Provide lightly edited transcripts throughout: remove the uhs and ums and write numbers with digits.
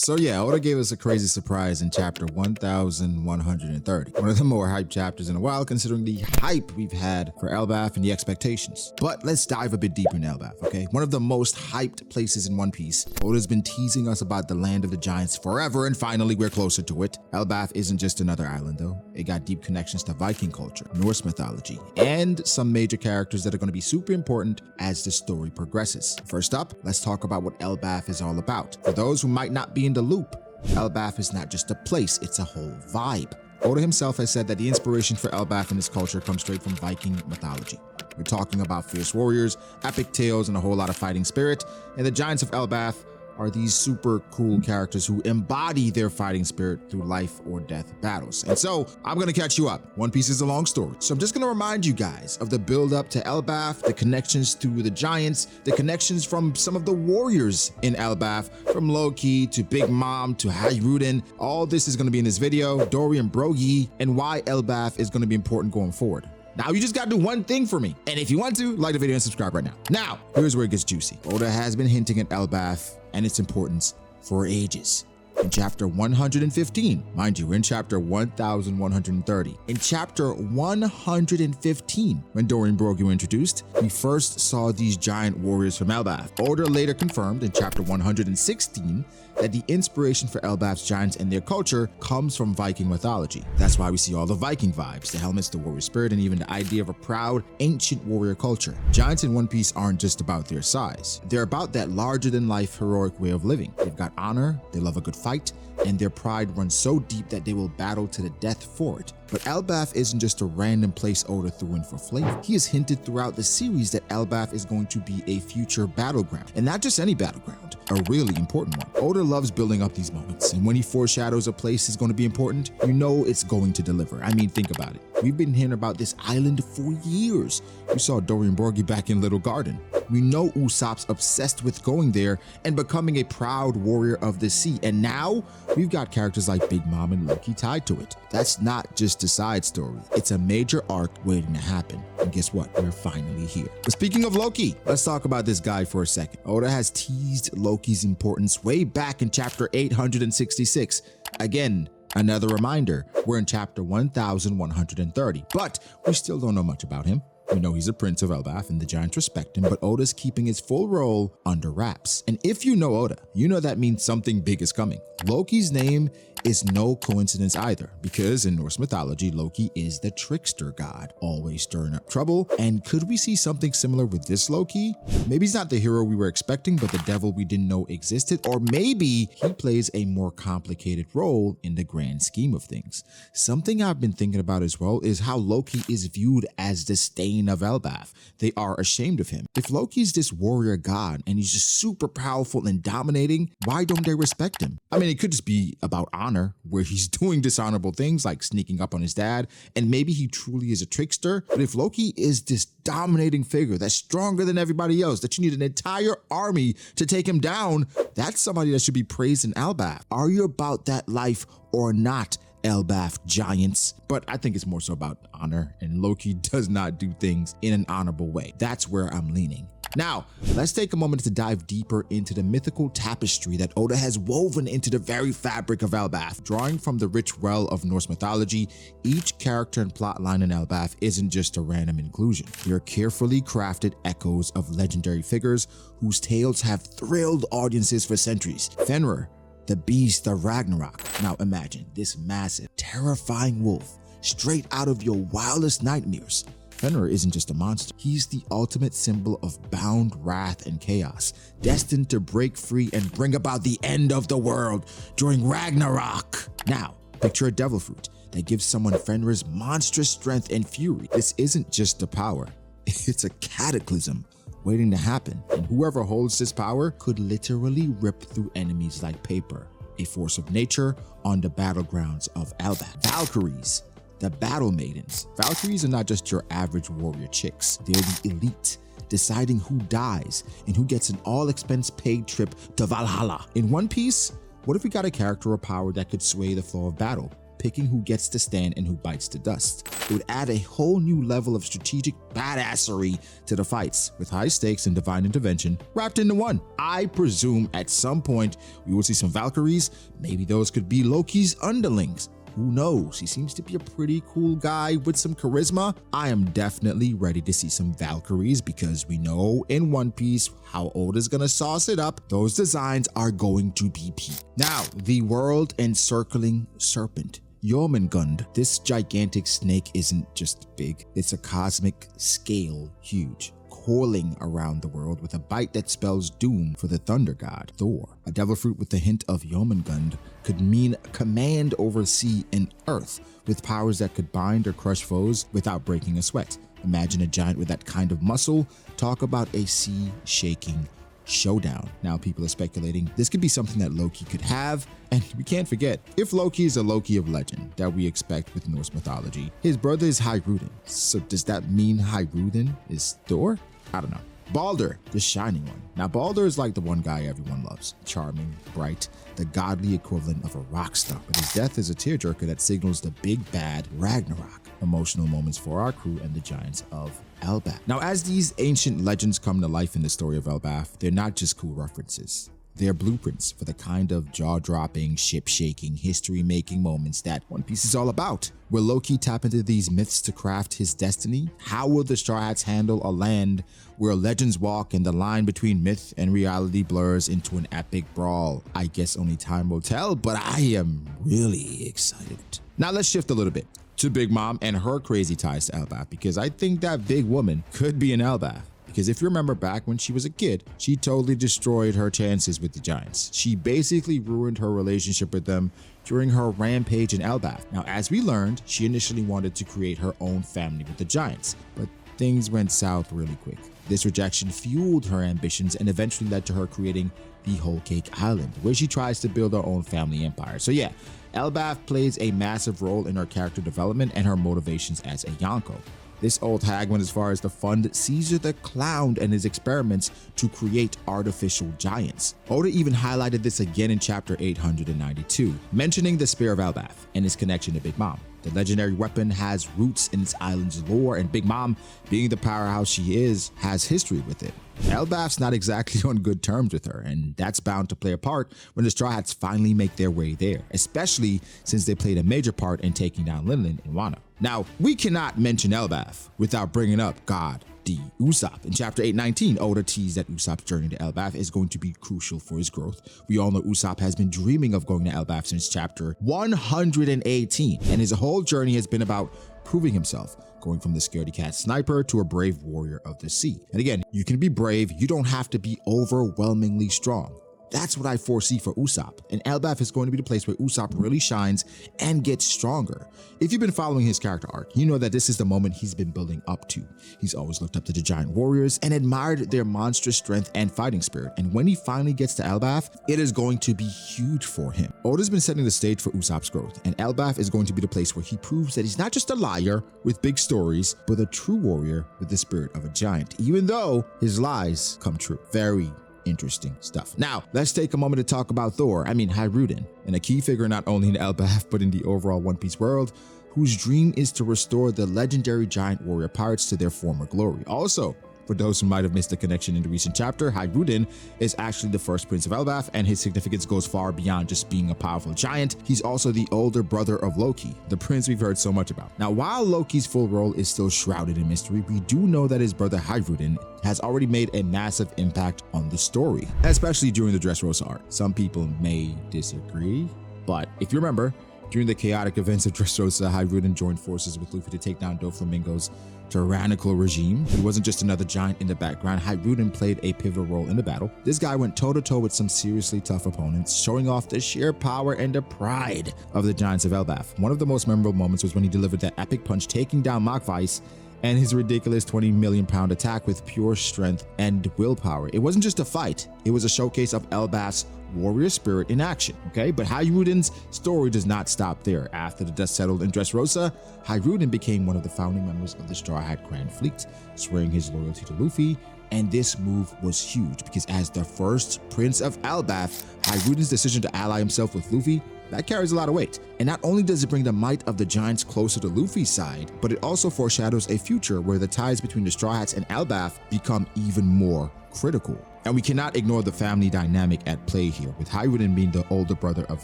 So yeah, Oda gave us a crazy surprise in chapter 1130. One of the more hyped chapters in a while, considering the hype we've had for Elbaf and the expectations. But let's dive a bit deeper in Elbaf, okay? One of the most hyped places in One Piece. Oda's been teasing us about the land of the giants forever, and finally we're closer to it. Elbaf isn't just another island though. It got deep connections to Viking culture, Norse mythology, and some major characters that are going to be super important as the story progresses. First up, let's talk about what Elbaf is all about. For those who might not be in the loop, Elbaf is not just a place, it's a whole vibe. Oda himself has said that the inspiration for Elbaf and its culture comes straight from Viking mythology. We're talking about fierce warriors, epic tales, and a whole lot of fighting spirit, and the giants of Elbaf are these super cool characters who embody their fighting spirit through life or death battles. And so I'm gonna catch you up. One Piece is a long story, so I'm just gonna remind you guys of the build up to Elbaf, the connections to the giants, the connections from some of the warriors in Elbaf, from Loki to Big Mom to Hayuruden. All this is gonna be in this video, Dory and Brogy, and why Elbaf is gonna be important going forward. Now you just gotta do one thing for me, and if you want to, like the video and subscribe right now. Now, here's where it gets juicy. Oda has been hinting at Elbaf and its importance for ages. In chapter 115, mind you, we're in chapter 1130. In chapter 115, when Dory and Brogy were introduced, we first saw these giant warriors from Elbaf. Oda later confirmed in chapter 116 that the inspiration for Elbaf's giants and their culture comes from Viking mythology. That's why we see all the Viking vibes, the helmets, the warrior spirit, and even the idea of a proud, ancient warrior culture. Giants in One Piece aren't just about their size. They're about that larger-than-life heroic way of living. They've got honor, they love a good fight, and their pride runs so deep that they will battle to the death for it. But Elbaf isn't just a random place Oda threw in for flavor. He has hinted throughout the series that Elbaf is going to be a future battleground, and not just any battleground, a really important one. Oda loves building up these moments, and when he foreshadows a place is going to be important, you know it's going to deliver. I mean, think about it. We've been hearing about this island for years. We saw Dory and Brogy back in Little Garden. We know Usopp's obsessed with going there and becoming a proud warrior of the sea, and now we've got characters like Big Mom and Loki tied to it. That's not just a side story. It's a major arc waiting to happen. And guess what? We're finally here. But speaking of Loki, let's talk about this guy for a second. Oda has teased Loki's importance way back in chapter 866. Again, another reminder, we're in chapter 1130, but we still don't know much about him. We know he's a prince of Elbaf and the giants respect him, but Oda's keeping his full role under wraps. And if you know Oda, you know that means something big is coming. Loki's name is no coincidence either, because in Norse mythology, Loki is the trickster god, always stirring up trouble. And could we see something similar with this Loki? Maybe he's not the hero we were expecting, but the devil we didn't know existed, or maybe he plays a more complicated role in the grand scheme of things. Something I've been thinking about as well is how Loki is viewed as the stain of Elbaf. They are ashamed of him. If Loki's this warrior god and he's just super powerful and dominating, why don't they respect him? I mean, it could just be about honor, where he's doing dishonorable things like sneaking up on his dad, and maybe he truly is a trickster. But if Loki is this dominating figure that's stronger than everybody else, that you need an entire army to take him down, that's somebody that should be praised in Elbaf. Are you about that life or not, Elbaf giants? But I think it's more so about honor, and Loki does not do things in an honorable way. That's where I'm leaning. Now, let's take a moment to dive deeper into the mythical tapestry that Oda has woven into the very fabric of Elbaf. Drawing from the rich well of Norse mythology, each character and plotline in Elbaf isn't just a random inclusion. They're carefully crafted echoes of legendary figures whose tales have thrilled audiences for centuries. Fenrir, the beast of Ragnarok. Now imagine this massive, terrifying wolf straight out of your wildest nightmares. Fenrir isn't just a monster. He's the ultimate symbol of bound wrath and chaos, destined to break free and bring about the end of the world during Ragnarok. Now, picture a devil fruit that gives someone Fenrir's monstrous strength and fury. This isn't just a power, it's a cataclysm waiting to happen, and whoever holds this power could literally rip through enemies like paper. A force of nature on the battlegrounds of Elbaf. Valkyries, the battle maidens. Valkyries are not just your average warrior chicks. They're the elite, deciding who dies and who gets an all-expense paid trip to Valhalla. In One Piece, what if we got a character or power that could sway the flow of battle, picking who gets to stand and who bites the dust? It would add a whole new level of strategic badassery to the fights, with high stakes and divine intervention wrapped into one. I presume at some point we will see some Valkyries. Maybe those could be Loki's underlings. Who knows? He seems to be a pretty cool guy with some charisma. I am definitely ready to see some Valkyries because we know in One Piece how Oda's gonna sauce it up. Those designs are going to be peak. Now, the world encircling serpent. Jormungand. This gigantic snake isn't just big, it's a cosmic scale huge, coiling around the world with a bite that spells doom for the thunder god, Thor. A devil fruit with the hint of Jormungand could mean command over sea and earth, with powers that could bind or crush foes without breaking a sweat. Imagine a giant with that kind of muscle. Talk about a sea-shaking showdown. Now people are speculating this could be something that Loki could have, and we can't forget, if Loki is a Loki of legend that we expect with Norse mythology, his brother is Hyruden. So does that mean Hyruden is Thor? I don't know. Balder, the shining one. Now Balder is like the one guy everyone loves. Charming, bright, the godly equivalent of a rock star. But his death is a tearjerker that signals the big bad Ragnarok. Emotional moments for our crew and the giants of Elbaf. Now as these ancient legends come to life in the story of Elbaf, they're not just cool references. They're blueprints for the kind of jaw-dropping, ship-shaking, history-making moments that One Piece is all about. Will Loki tap into these myths to craft his destiny? How will the Straw Hats handle a land where legends walk and the line between myth and reality blurs into an epic brawl? I guess only time will tell, but I am really excited. Now let's shift a little bit to Big Mom and her crazy ties to Elbaf, because I think that big woman could be an Elbaf. Because if you remember back when she was a kid, she totally destroyed her chances with the Giants. She basically ruined her relationship with them during her rampage in Elbaf. Now, as we learned, she initially wanted to create her own family with the Giants, but things went south really quick. This rejection fueled her ambitions and eventually led to her creating the Whole Cake Island, where she tries to build her own family empire. So yeah, Elbaf plays a massive role in her character development and her motivations as a Yonko. This old hag went as far as to fund Caesar the Clown and his experiments to create artificial giants. Oda even highlighted this again in chapter 892, mentioning the Spear of Elbaf and its connection to Big Mom. The legendary weapon has roots in its island's lore, and Big Mom, being the powerhouse she is, has history with it. Elbaf's not exactly on good terms with her, and that's bound to play a part when the Straw Hats finally make their way there, especially since they played a major part in taking down Linlin and Wano. Now, we cannot mention Elbaf without bringing up God D. Usopp. In chapter 819, Oda teased that Usopp's journey to Elbaf is going to be crucial for his growth. We all know Usopp has been dreaming of going to Elbaf since chapter 118, and his whole journey has been about proving himself, going from the scaredy cat sniper to a brave warrior of the sea. And again, you can be brave, you don't have to be overwhelmingly strong. That's what I foresee for Usopp, and Elbaf is going to be the place where Usopp really shines and gets stronger. If you've been following his character arc, you know that this is the moment he's been building up to. He's always looked up to the giant warriors and admired their monstrous strength and fighting spirit, and when he finally gets to Elbaf, it is going to be huge for him. Oda's been setting the stage for Usopp's growth, and Elbaf is going to be the place where he proves that he's not just a liar with big stories, but a true warrior with the spirit of a giant, even though his lies come true. Very interesting stuff. Now, let's take a moment to talk about Hyruden, and a key figure not only in Elbaf, but in the overall One Piece world, whose dream is to restore the legendary giant warrior pirates to their former glory. Also, for those who might have missed the connection in the recent chapter, Hyruden is actually the first prince of Elbaf, and his significance goes far beyond just being a powerful giant. He's also the older brother of Loki, the prince we've heard so much about. Now, while Loki's full role is still shrouded in mystery, we do know that his brother Hyruden has already made a massive impact on the story, especially during the Dressrosa arc. Some people may disagree, but if you remember, during the chaotic events of Dressrosa, Hyruden joined forces with Luffy to take down Doflamingo's tyrannical regime. He wasn't just another giant in the background. Hyruden played a pivotal role in the battle. This guy went toe-to-toe with some seriously tough opponents, showing off the sheer power and the pride of the giants of Elbaf. One of the most memorable moments was when he delivered that epic punch, taking down Mach-Vice and his ridiculous 20 million pound attack with pure strength and willpower. It wasn't just a fight, it was a showcase of Elbaf's warrior spirit in action, okay? But Hyruden's story does not stop there. After the dust settled in Dressrosa, Hyruden became one of the founding members of the Straw Hat Grand Fleet, swearing his loyalty to Luffy. And this move was huge because as the first prince of Elbaf, Hyruden's decision to ally himself with Luffy That carries a lot of weight. And not only does it bring the might of the Giants closer to Luffy's side, but it also foreshadows a future where the ties between the Straw Hats and Elbaf become even more critical. And we cannot ignore the family dynamic at play here. With Hirunden being the older brother of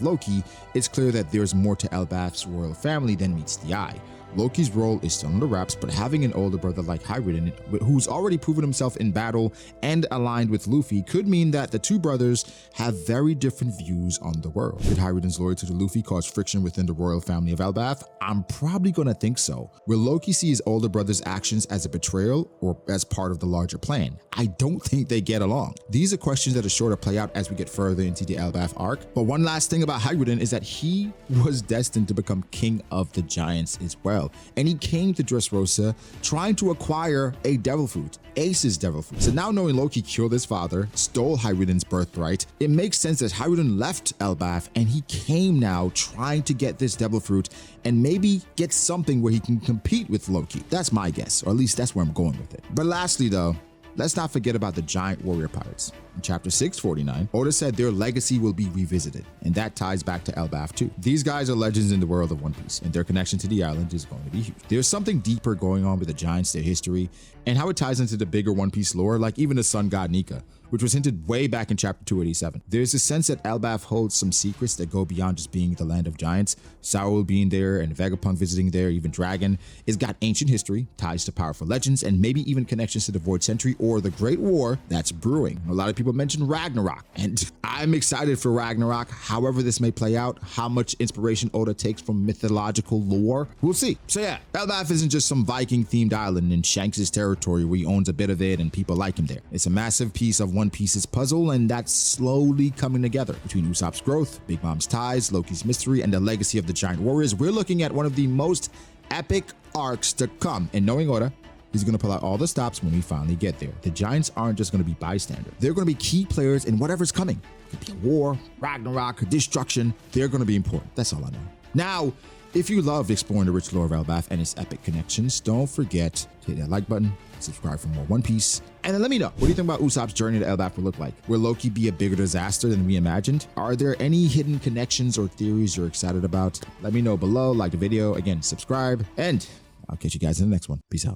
Loki, it's clear that there's more to Elbaf's royal family than meets the eye. Loki's role is still under wraps, but having an older brother like Hirunden, who's already proven himself in battle and aligned with Luffy, could mean that the two brothers have very different views on the world. Did Hiruden's loyalty to Luffy cause friction within the royal family of Elbaf? I'm probably gonna think so. Will Loki see his older brother's actions as a betrayal or as part of the larger plan? I don't think they get along. These are questions that are sure to play out as we get further into the Elbaf arc. But one last thing about Hiruden is that he was destined to become king of the Giants as well. And he came to Dressrosa trying to acquire a devil fruit, Ace's devil fruit. So now knowing Loki killed his father, stole Hiruden's birthright, it makes sense that Hiruden left Elbaf and he came now trying to get this devil fruit and maybe get something where he can compete with Loki. That's my guess, or at least that's where I'm going with it. But lastly though, let's not forget about the giant warrior pirates. In chapter 649, Oda said their legacy will be revisited, and that ties back to Elbaf too. These guys are legends in the world of One Piece, and their connection to the island is going to be huge. There's something deeper going on with the giants, their history, and how it ties into the bigger One Piece lore, like even the sun god Nika, which was hinted way back in chapter 287. There's a sense that Elbaf holds some secrets that go beyond just being the land of giants. Saul being there and Vegapunk visiting there, even Dragon. It's got ancient history, ties to powerful legends, and maybe even connections to the Void Century or the Great War that's brewing. A lot of people mention Ragnarok, and I'm excited for Ragnarok. However this may play out, how much inspiration Oda takes from mythological lore, we'll see. So yeah, Elbaf isn't just some Viking-themed island in Shanks' territory where he owns a bit of it and people like him there. It's a massive piece of One Piece's puzzle, and that's slowly coming together. Between Usopp's growth, Big Mom's ties, Loki's mystery, and the legacy of the giant warriors, we're looking at one of the most epic arcs to come. And knowing Oda, he's going to pull out all the stops when we finally get there. The giants aren't just going to be bystanders. They're going to be key players in whatever's coming. It could be a war, Ragnarok, destruction. They're going to be important. That's all I know. Now, if you loved exploring the rich lore of Elbaf and its epic connections, don't forget to hit that like button, subscribe for more One Piece, and then let me know, what do you think about Usopp's journey to Elbaf will look like? Will Loki be a bigger disaster than we imagined? Are there any hidden connections or theories you're excited about? Let me know below, like the video, again, subscribe, and I'll catch you guys in the next one. Peace out.